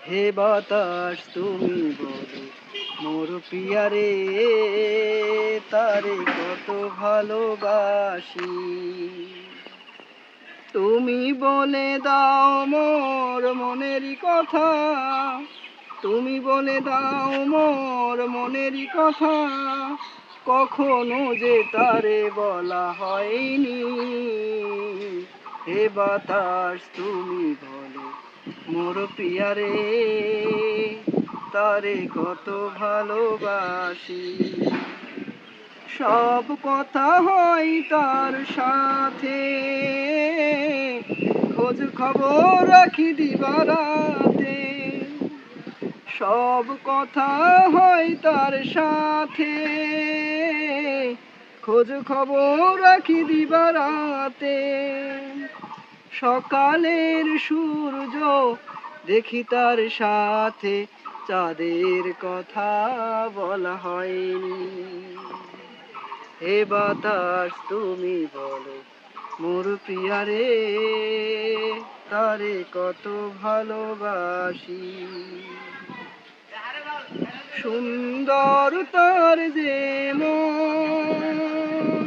হে বাতাস তুমি বলো মোর পিয়ারে তারে কত ভালোবাসি। তুমি বলে দাও মোর মনেরই কথা, তুমি বলে দাও মোর মনেরই কথা, কখনো যে তারে বলা হয়নি। হে বাতাস তুমি বলো মোর পিয়ারে তারে কত ভালোবাসি। সব কথা হয় তার সাথে, খোঁজ খবর রাখি দিবারাতে। সব কথা হয় তার সাথে, খোঁজ খবর রাখি দিবারাতে। সকালের সূর্য দেখি তার সাথে, চাঁদের কথা বলা হয়নি। হে বাতাস তুমি বলো মোর পিয়ারে তারে কত ভালোবাসি। সুন্দর তার যে মন,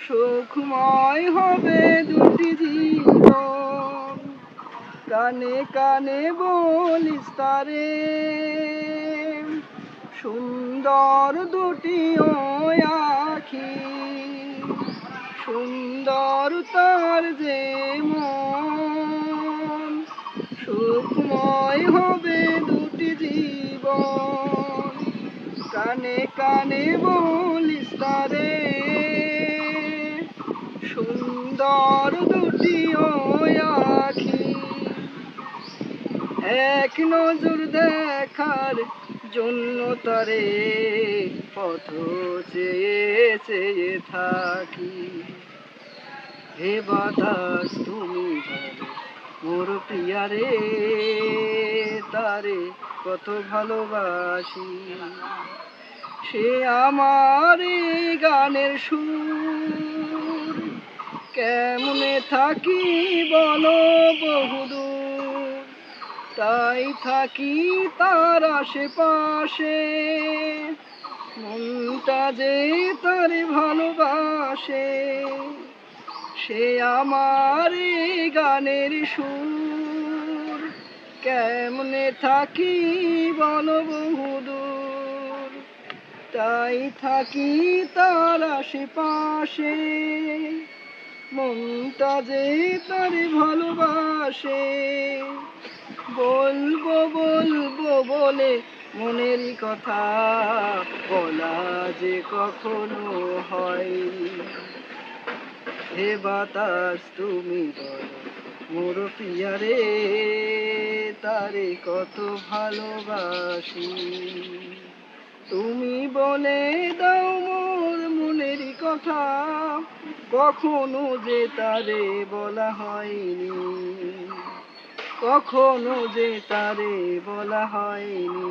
সুখময় হবে দুটি জীবন। কানে কানে বলিস তারে, সুন্দর দুটি আখি। সুন্দর তার যে মন, সুখময় হবে দুটি জীবন। কানে কানে বলিস তারে, সুন্দর দুটি আখি। এক নজর দেখার জন্য তারে পথ চেয়ে চেয়ে থাকি। হে বাতাস তুমি বলো মোর পিয়ারে তারে কত ভালোবাসি। সে আমার গানের সুর, কেমনে থাকি বলো বহুদূর। তাই থাকি তার আশেপাশে, মনটা যে তার ভালোবাসে। সে আমার গানের সুর, কেমনে থাকি বলো বহুদূর। তাই থাকি তার আশেপাশে, মনটা যে তার ভালোবাসে। বলবো বলবো বলে মনেরই কথা, বলা যে কখনো হয়নি। হে বাতাস তুমি বলো মোর পিয়ারে তারে কত ভালোবাসি। তুমি বলে দাও মোর মনেরই কথা, কখনো যে তারে বলা হয়নি। কখনো যে তারে বলা হয়নি।